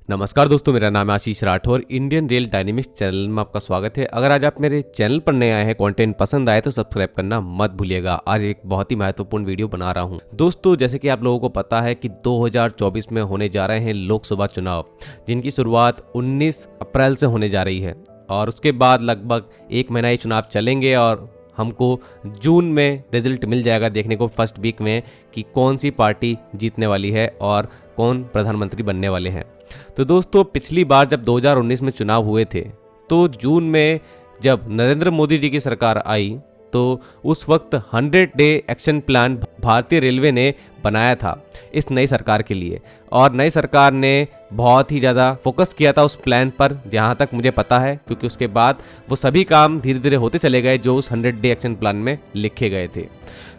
नमस्कार दोस्तों, मेरा नाम है Ashish Rathore. Indian rail dynamics channel में आपका स्वागत है। अगर आज आप मेरे चैनल पर नए आए हैं, कंटेंट पसंद आए तो सब्सक्राइब करना मत भूलिएगा। आज एक बहुत ही महत्वपूर्ण वीडियो बना रहा हूं। दोस्तों, जैसे कि आप लोगों को पता है कि 2024 में होने जा रहे हैं लोकसभा चुनाव, जिनकी शुरुआत 19 अप्रैल से होने जा रही है और उसके बाद लगभग एक महीना ये चुनाव चलेंगे और हमको जून में रिजल्ट मिल जाएगा देखने को फर्स्ट वीक में कि कौन सी पार्टी जीतने वाली है और कौन प्रधानमंत्री बनने वाले हैं। तो दोस्तों, पिछली बार जब 2019 में चुनाव हुए थे तो जून में जब नरेंद्र मोदी जी की सरकार आई तो उस वक्त 100 डे एक्शन प्लान भारतीय रेलवे ने बनाया था इस नई सरकार के लिए, और नई सरकार ने बहुत ही ज़्यादा फोकस किया था उस प्लान पर, जहाँ तक मुझे पता है, क्योंकि उसके बाद वो सभी काम धीरे धीरे होते चले गए जो उस 100 डे एक्शन प्लान में लिखे गए थे।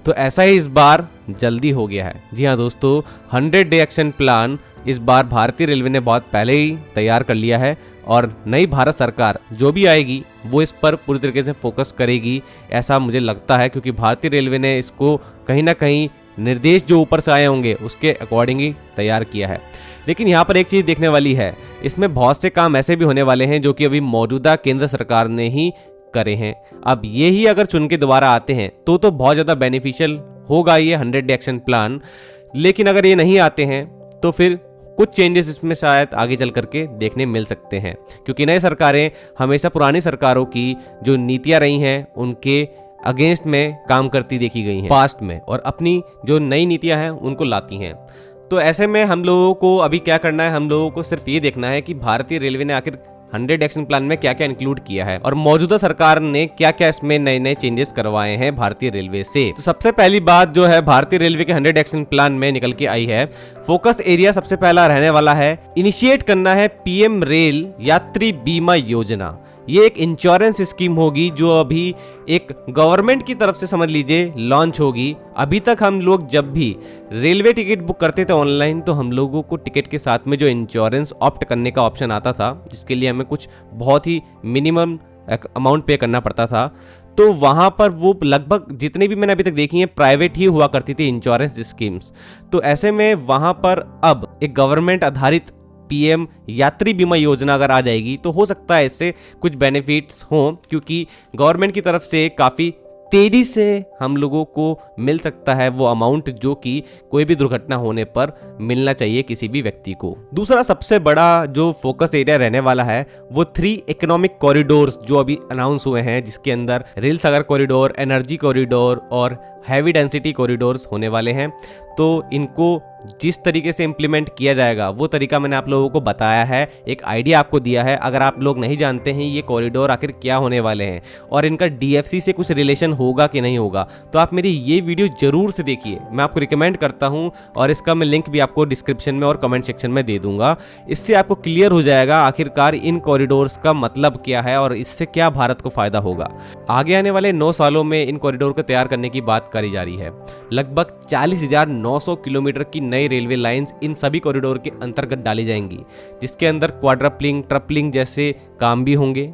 तो ऐसा ही इस बार जल्दी हो गया है। जी हाँ दोस्तों, 100 डे एक्शन प्लान इस बार भारतीय रेलवे ने बहुत पहले ही तैयार कर लिया है और नई भारत सरकार जो भी आएगी वो इस पर पूरी तरीके से फोकस करेगी, ऐसा मुझे लगता है, क्योंकि भारतीय रेलवे ने इसको कहीं ना कहीं निर्देश जो ऊपर से आए होंगे उसके अकॉर्डिंग ही तैयार किया है। लेकिन यहाँ पर एक चीज़ देखने वाली है, इसमें बहुत से काम ऐसे भी होने वाले हैं जो कि अभी मौजूदा केंद्र सरकार ने ही करे हैं। अब ये ही अगर चुन के दोबारा आते हैं तो बहुत ज़्यादा बेनिफिशियल होगा ये 100 डे एक्शन प्लान। लेकिन अगर ये नहीं आते हैं तो फिर कुछ चेंजेस इसमें शायद आगे चल करके देखने मिल सकते हैं, क्योंकि नई सरकारें हमेशा पुरानी सरकारों की जो नीतियां रही हैं उनके अगेंस्ट में काम करती देखी गई हैं पास्ट में, और अपनी जो नई नीतियां हैं उनको लाती हैं। तो ऐसे में हम लोगों को अभी क्या करना है, हम लोगों को सिर्फ ये देखना है कि भारतीय रेलवे ने आखिर 100 एक्शन प्लान में क्या क्या इंक्लूड किया है और मौजूदा सरकार ने क्या क्या इसमें नए नए चेंजेस करवाए हैं भारतीय रेलवे से। तो सबसे पहली बात जो है भारतीय रेलवे के 100 एक्शन प्लान में निकल के आई है, फोकस एरिया सबसे पहला रहने वाला है इनिशिएट करना है पीएम रेल यात्री बीमा योजना। ये एक इंश्योरेंस स्कीम होगी जो अभी एक गवर्नमेंट की तरफ से समझ लीजिए लॉन्च होगी। अभी तक हम लोग जब भी रेलवे टिकट बुक करते थे ऑनलाइन तो हम लोगों को टिकट के साथ में जो इंश्योरेंस ऑप्ट करने का ऑप्शन आता था, जिसके लिए हमें कुछ बहुत ही मिनिमम अमाउंट पे करना पड़ता था, तो वहाँ पर वो लगभग जितने भी मैंने अभी तक देखी हैं प्राइवेट ही हुआ करती थी इंश्योरेंस स्कीम्स। तो ऐसे में वहाँ पर अब एक गवर्नमेंट आधारित पीएम यात्री बीमा योजना अगर आ जाएगी तो हो सकता है इससे कुछ बेनिफिट्स हों, क्योंकि गवर्नमेंट की तरफ से काफ़ी तेजी से हम लोगों को मिल सकता है वो अमाउंट जो कि कोई भी दुर्घटना होने पर मिलना चाहिए किसी भी व्यक्ति को। दूसरा सबसे बड़ा जो फोकस एरिया रहने वाला है वो 3 इकोनॉमिक कॉरिडोर्स जो अभी अनाउंस हुए हैं, जिसके अंदर रेल सागर कॉरिडोर, एनर्जी कॉरिडोर और हैवी डेंसिटी कॉरिडोर्स होने वाले हैं। तो इनको जिस तरीके से इम्प्लीमेंट किया जाएगा वो तरीका मैंने आप लोगों को बताया है, एक आइडिया आपको दिया है। अगर आप लोग नहीं जानते हैं ये कॉरिडोर आखिर क्या होने वाले हैं और इनका डीएफसी से कुछ रिलेशन होगा कि नहीं होगा, तो आप मेरी ये वीडियो जरूर से देखिए, मैं आपको रिकमेंड करता हूँ, और इसका मैं लिंक भी आपको डिस्क्रिप्शन में और कमेंट सेक्शन में दे दूंगा। इससे आपको क्लियर हो जाएगा आखिरकार इन कॉरिडोर्स का मतलब क्या है और इससे क्या भारत को फायदा होगा। आगे आने वाले 9 सालों में इन कॉरिडोर को तैयार करने की बात करी जा रही है। लगभग 40,900 किलोमीटर की नई रेलवे लाइंस इन सभी कॉरिडोर के अंतर्गत डाली जाएंगी, जिसके अंदर क्वाड्रपलिंग, ट्रिपलिंग जैसे काम भी होंगे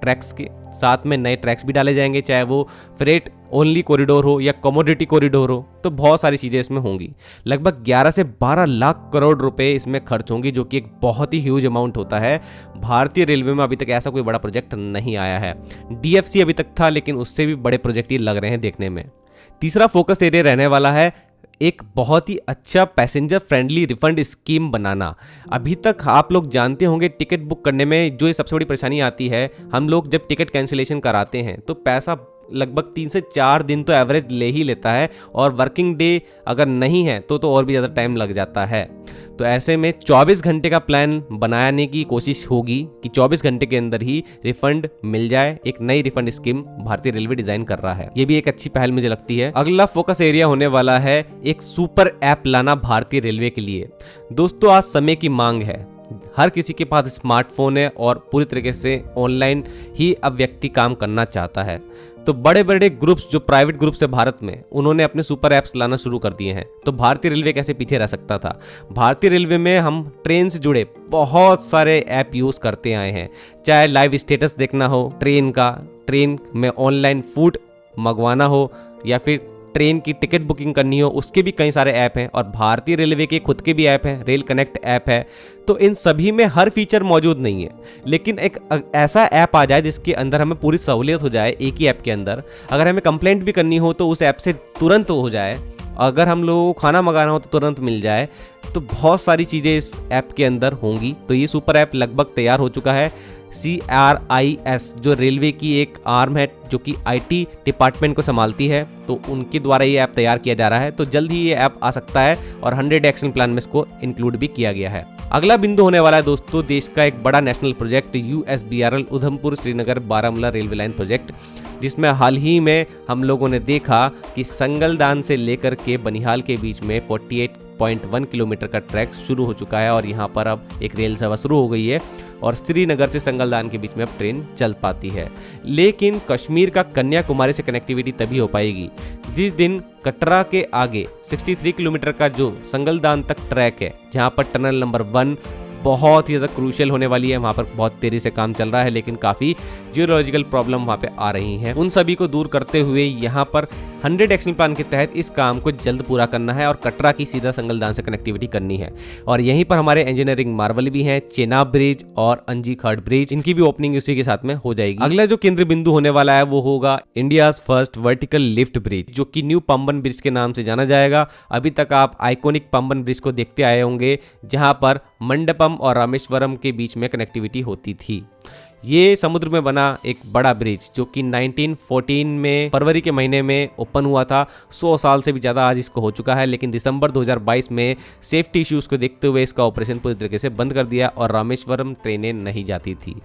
ट्रैक्स के साथ में, नए ट्रैक्स भी डाले जाएंगे, चाहे वो फ्रेट ओनली कॉरिडोर हो या कमोडिटी कॉरिडोर हो, तो बहुत सारी चीज़ें इसमें होंगी। लगभग 11 से 12 लाख करोड़ रुपए इसमें खर्च होंगी, जो कि एक बहुत ही ह्यूज अमाउंट होता है। भारतीय रेलवे में अभी तक ऐसा कोई बड़ा प्रोजेक्ट नहीं आया है। डीएफसी अभी तक था, लेकिन उससे भी बड़े प्रोजेक्ट ही लग रहे हैं देखने में। तीसरा फोकस एरिया रहने वाला है एक बहुत ही अच्छा पैसेंजर फ्रेंडली रिफंड स्कीम बनाना। अभी तक आप लोग जानते होंगे टिकट बुक करने में जो ये सबसे बड़ी परेशानी आती है, हम लोग जब टिकट कैंसिलेशन कराते हैं तो पैसा लगभग 3 से 4 दिन तो एवरेज ले ही लेता है, और वर्किंग डे अगर नहीं है तो और भी ज़्यादा टाइम लग जाता है। तो ऐसे में 24 घंटे का प्लान बनाने की कोशिश होगी कि 24 घंटे के अंदर ही रिफंड मिल जाए। एक नई रिफंड स्कीम भारतीय रेलवे डिजाइन कर रहा है, ये भी एक अच्छी पहल मुझे लगती है। अगला फोकस एरिया होने वाला है एक सुपर ऐप लाना भारतीय रेलवे के लिए। दोस्तों, आज समय की मांग है, हर किसी के पास स्मार्टफोन है और पूरी तरीके से ऑनलाइन ही अब व्यक्ति काम करना चाहता है। तो बड़े बड़े ग्रुप्स जो प्राइवेट ग्रुप्स है भारत में, उन्होंने अपने सुपर ऐप्स लाना शुरू कर दिए हैं। तो भारतीय रेलवे कैसे पीछे रह सकता था। भारतीय रेलवे में हम ट्रेन से जुड़े बहुत सारे ऐप यूज़ करते आए हैं, चाहे लाइव स्टेटस देखना हो ट्रेन का, ट्रेन में ऑनलाइन फूड मंगवाना हो, या फिर ट्रेन की टिकट बुकिंग करनी हो उसके भी कई सारे ऐप हैं, और भारतीय रेलवे के खुद के भी ऐप हैं, रेल कनेक्ट ऐप है। तो इन सभी में हर फीचर मौजूद नहीं है, लेकिन एक ऐसा ऐप आ जाए जिसके अंदर हमें पूरी सहूलियत हो जाए एक ही ऐप के अंदर। अगर हमें कंप्लेंट भी करनी हो तो उस ऐप से तुरंत हो जाए, अगर हम लोगों को खाना मंगाना हो तो तुरंत मिल जाए। तो बहुत सारी चीज़ें इस ऐप के अंदर होंगी। तो ये सुपर ऐप लगभग तैयार हो चुका है। CRIS जो रेलवे की एक आर्म है जो कि IT डिपार्टमेंट को संभालती है, तो उनके द्वारा ये ऐप तैयार किया जा रहा है। तो जल्द ही ये ऐप आ सकता है और 100 एक्शन प्लान में इसको इंक्लूड भी किया गया है। अगला बिंदु होने वाला है दोस्तों देश का एक बड़ा national project USBRL Udhampur Srinagar Baramulla railway line project, जिसमें हाल ही में हम लोगों ने देखा कि संगलदान से लेकर के बनिहाल के बीच में 48.1 किलोमीटर का ट्रैक शुरू हो चुका है और यहाँ पर अब एक रेल सेवा शुरू हो गई है और श्रीनगर से संगलदान के बीच में अब ट्रेन चल पाती है। लेकिन कश्मीर का कन्याकुमारी से कनेक्टिविटी तभी हो पाएगी जिस दिन कटरा के आगे 63 किलोमीटर का जो संगलदान तक ट्रैक है, जहाँ पर टनल नंबर 1 बहुत ही ज़्यादा क्रूशियल होने वाली है। वहाँ पर बहुत तेज़ी से काम चल रहा है, लेकिन काफ़ी जियोलॉजिकल प्रॉब्लम वहाँ पे आ रही हैं। उन सभी को दूर करते हुए यहाँ पर 100 एक्शन प्लान के तहत इस काम को जल्द पूरा करना है और कटरा की सीधा संगलदान से कनेक्टिविटी करनी है। और यहीं पर हमारे इंजीनियरिंग मार्वल भी हैं, चेनाब ब्रिज और अंजी खर्ड ब्रिज, इनकी भी ओपनिंग उसी के साथ में हो जाएगी। अगला जो केंद्र बिंदु होने वाला है वो होगा India's first vertical lift bridge, जो कि न्यू पंबन ब्रिज के नाम से जाना जाएगा। अभी तक आप आइकॉनिक पंबन ब्रिज को देखते आए होंगे, जहां पर मंडपम और रामेश्वरम के बीच में कनेक्टिविटी होती थी। ये समुद्र में बना एक बड़ा ब्रिज जो कि 1914 में फरवरी के महीने में ओपन हुआ था। 100 साल से भी ज़्यादा आज इसको हो चुका है, लेकिन दिसंबर 2022 में सेफ्टी इश्यूज़ को देखते हुए इसका ऑपरेशन पूरी तरीके से बंद कर दिया और रामेश्वरम ट्रेनें नहीं जाती थी।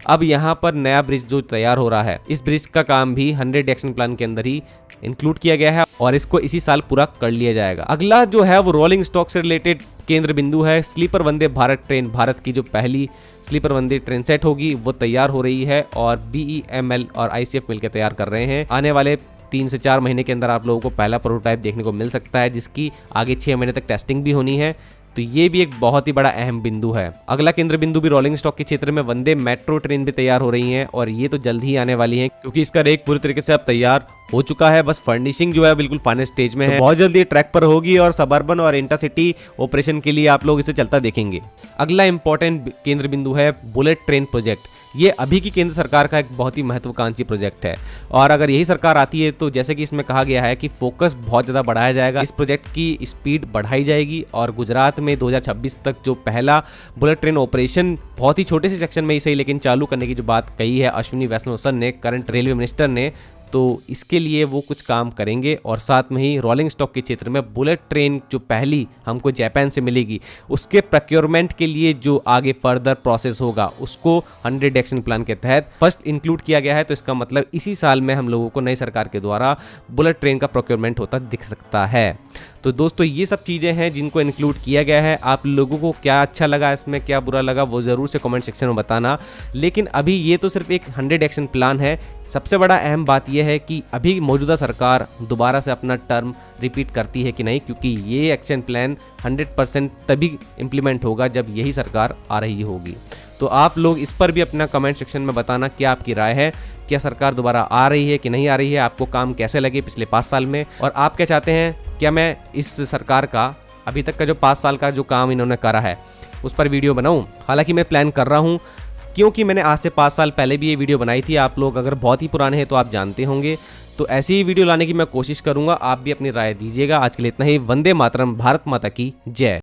अब यहाँ पर नया ब्रिज जो तैयार हो रहा है, इस ब्रिज का काम भी 100 एक्शन प्लान के अंदर ही इंक्लूड किया गया है और इसको इसी साल पूरा कर लिया जाएगा। अगला जो है वो रोलिंग स्टॉक से रिलेटेड केंद्र बिंदु है। स्लीपर वंदे भारत ट्रेन, भारत की जो पहली स्लीपर वंदे ट्रेन सेट होगी वो तैयार हो रही है और BEML और ICF मिलकर तैयार कर रहे हैं। आने वाले 3 से 4 महीने के अंदर आप लोगों को पहला प्रोटोटाइप देखने को मिल सकता है, जिसकी आगे 6 महीने तक टेस्टिंग भी होनी है। तो ये भी एक बहुत ही बड़ा अहम बिंदु है। अगला केंद्र बिंदु भी रोलिंग स्टॉक के क्षेत्र में वंदे मेट्रो ट्रेन भी तैयार हो रही हैं और ये तो जल्द ही आने वाली हैं, क्योंकि इसका रेक पूरी तरीके से अब तैयार हो चुका है। बस फर्निशिंग जो है बिल्कुल फाइनल स्टेज में है, बहुत जल्दी ट्रैक पर होगी और सबअर्बन और इंटरसिटी ऑपरेशन के लिए आप लोग इसे चलता देखेंगे। अगला इंपॉर्टेंट केंद्र बिंदु है बुलेट ट्रेन प्रोजेक्ट। ये अभी की केंद्र सरकार का एक बहुत ही महत्वाकांक्षी प्रोजेक्ट है और अगर यही सरकार आती है तो जैसे कि इसमें कहा गया है कि फोकस बहुत ज़्यादा बढ़ाया जाएगा, इस प्रोजेक्ट की स्पीड बढ़ाई जाएगी और गुजरात में 2026 तक जो पहला बुलेट ट्रेन ऑपरेशन बहुत ही छोटे से सेक्शन में ही सही लेकिन चालू करने की जो बात कही है अश्विनी वैष्णव सर ने, करंट रेलवे मिनिस्टर ने, तो इसके लिए वो कुछ काम करेंगे। और साथ में ही रोलिंग स्टॉक के क्षेत्र में बुलेट ट्रेन जो पहली हमको जापान से मिलेगी उसके प्रोक्योरमेंट के लिए जो आगे फर्दर प्रोसेस होगा उसको 100 एक्शन प्लान के तहत फर्स्ट इंक्लूड किया गया है। तो इसका मतलब इसी साल में हम लोगों को नई सरकार के द्वारा बुलेट ट्रेन का प्रोक्योरमेंट होता दिख सकता है। तो दोस्तों ये सब चीज़ें हैं जिनको इंक्लूड किया गया है। आप लोगों को क्या अच्छा लगा, इसमें क्या बुरा लगा, वो ज़रूर से कमेंट सेक्शन में बताना। लेकिन अभी ये तो सिर्फ एक 100 एक्शन प्लान है। सबसे बड़ा अहम बात यह है कि अभी मौजूदा सरकार दोबारा से अपना टर्म रिपीट करती है कि नहीं, क्योंकि ये एक्शन प्लान 100% तभी इम्प्लीमेंट होगा जब यही सरकार आ रही होगी। तो आप लोग इस पर भी अपना कमेंट सेक्शन में बताना क्या आपकी राय है, क्या सरकार दोबारा आ रही है कि नहीं आ रही है, आपको काम कैसे लगे पिछले 5 साल में, और आप क्या चाहते हैं, क्या मैं इस सरकार का अभी तक का जो 5 साल का जो काम इन्होंने करा है उस पर वीडियो बनाऊं। हालांकि मैं प्लान कर रहा हूं क्योंकि मैंने आज से 5 साल पहले भी ये वीडियो बनाई थी। आप लोग अगर बहुत ही पुराने हैं तो आप जानते होंगे। तो ऐसी ही वीडियो लाने की मैं कोशिश करूंगा, आप भी अपनी राय दीजिएगा। आज के लिए इतना ही। वंदे मातरम, भारत माता की जय।